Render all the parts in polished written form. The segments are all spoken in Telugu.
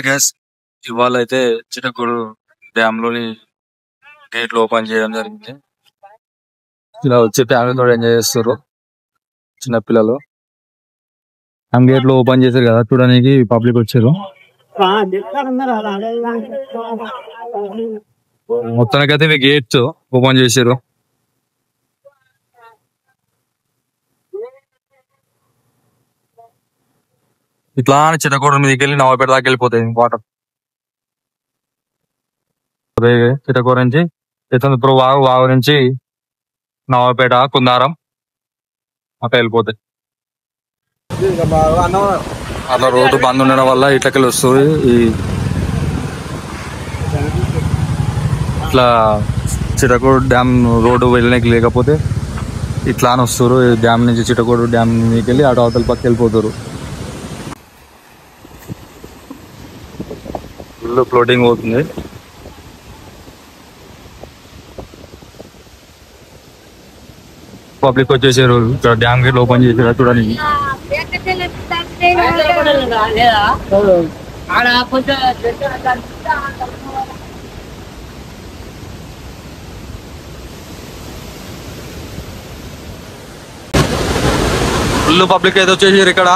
గ్యాస్ ఇవాళ అయితే చిన్నగూడు డ్యామ్ లోని గేట్లు ఓపెన్ చేయడం జరిగింది. ఇలా వచ్చి ఫ్యామిలీతో ఎంజాయ్ చేస్తారు చిన్నపిల్లలు. డ్యామ్ గేట్లు ఓపెన్ చేశారు కదా, చూడడానికి పబ్లిక్ వచ్చారు. మొత్తానికైతే ఇవి గేట్స్ ఓపెన్ చేశారు. ఇట్లా చిన్నగూడ మీదకి వెళ్ళి నవాపేట దాకా వెళ్ళిపోతాయి వాటర్. చిట్టకూర నుంచి ఇప్పుడు వాగు నుంచి నవాపేట కుందారం అట్లా వెళ్ళిపోతాయి. అట్లా రోడ్డు బంద్ ఉండడం వల్ల ఇట్లకెళ్ళి వస్తుంది. ఇట్లా చిట్టకూరు డ్యామ్ రోడ్డు వెళ్ళడానికి లేకపోతే ఇట్లా అని వస్తారు. డ్యామ్ నుంచి చిట్టకూరు డ్యామ్ మీదకి వెళ్ళి అటు అవతల పక్క వెళ్ళిపోతారు. ఫుల్ ఫ్లోటింగ్ అవుతుంది. పబ్లిక్ వచ్చేసారు. ఇక్కడ డ్యామ్ గేట్ ఓపెన్ చేసారు చూడండి. ఫుల్ పబ్లిక్ అయితే వచ్చేసారు. ఇక్కడ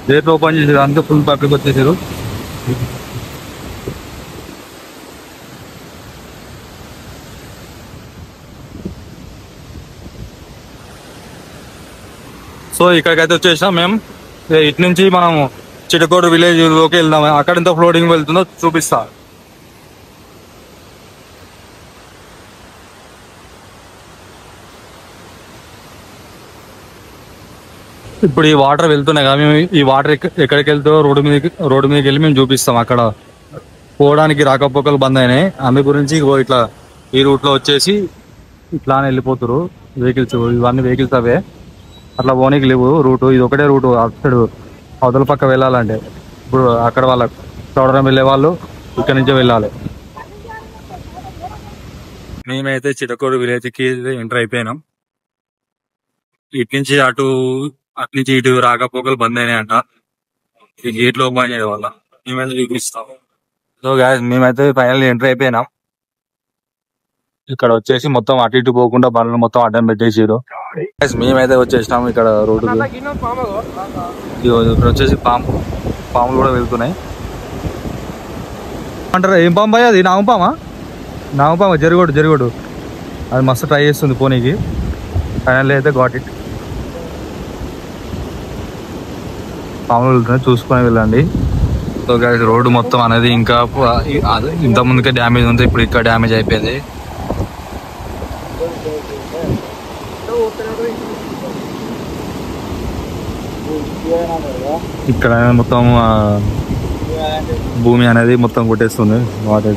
గేట్ ఓపెన్ చేసారు, అంతే ఫుల్ పబ్లిక్ వచ్చేసారు. సో ఇక్కడికైతే వచ్చేసాం మేము. ఇటు నుంచి మనం చిట్టకూరు విలేజ్ లోకి వెళ్దాం. అక్కడ ఎంత ఫ్లోటింగ్ వెళ్తుందో చూపిస్తా. ఇప్పుడు ఈ వాటర్ వెళ్తున్నాయి కదా, మేము ఈ వాటర్ ఎక్కడికి వెళ్తారో రోడ్డు మీదకి వెళ్ళి మేము చూపిస్తాం. అక్కడ పోవడానికి రాకపోకలు బంద్ అయినాయి. అందు గురించి ఇట్లా ఈ రూట్ లో వచ్చేసి ఇట్లానే వెళ్ళిపోతారు వెహికల్స్. ఇవన్నీ వెహికల్స్ అవే, అట్లా పోనీకి లేవు రూటు. ఇది ఒకటే రూటు అక్కడ అవతల పక్క వెళ్ళాలంటే. ఇప్పుడు అక్కడ వాళ్ళ చౌడరం వెళ్ళే వాళ్ళు ఇక్కడ నుంచే వెళ్ళాలి. మేమైతే చిట్టకూరు విలేజ్ కి ఎంటర్ అయిపోయినాం. ఇటు నుంచి అటు నుంచి ఇటు రాకపోకలు బంద్ అయినాయంట. ఈ గేట్లు ఓపెన్ చేయడం వల్ల మేమైతే చూపిస్తాం. సో గాయ్స్ మేమైతే ఫైనల్ ఎంటర్ అయిపోయినాం. ఇక్కడ వచ్చేసి మొత్తం అటు ఇటు పోకుండా బండ్లు మొత్తం అడ్డం పెట్టేసారు. మేమైతే వచ్చేసినాం. ఇక్కడ రోడ్డు ఇక్కడ వచ్చేసి పాములు కూడా వెళ్తున్నాయి. అంటారా ఏం పాము భయ? అది నాగపామా జరిగోడు అది మస్తు ట్రై చేస్తుంది పోనీకి. ఫైనల్ అయితే గాట్ ఇట్. పాములు వెళ్తున్నాయి, చూసుకొని వెళ్ళండి. సో గైస్ రోడ్డు మొత్తం అనేది ఇంకా ఇంత ముందుకే డ్యామేజ్ ఉంది, ఇప్పుడు ఇక్కడ డ్యామేజ్ అయిపోయింది. ఇక్కడ మొత్తం భూమి అనేది మొత్తం కొట్టేస్తుంది వాటర్.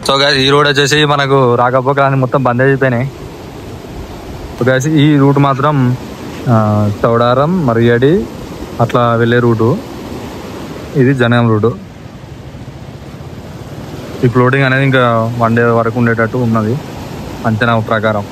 సో గైస్ ఈ రోడ్ వచ్చేసి మనకు రాకపోకలని మొత్తం బంద్ అయిపోయినాయి. సో గైస్ ఈ రూట్ మాత్రం చౌడారం మరియడి అట్లా వెళ్ళే రూటు. ఇది జనగాం రూటు. ఈ ఫ్లోటింగ్ అనేది ఇంకా 1 డే వరకు ఉండేటట్టు ఉన్నది అంచనా ప్రకారం.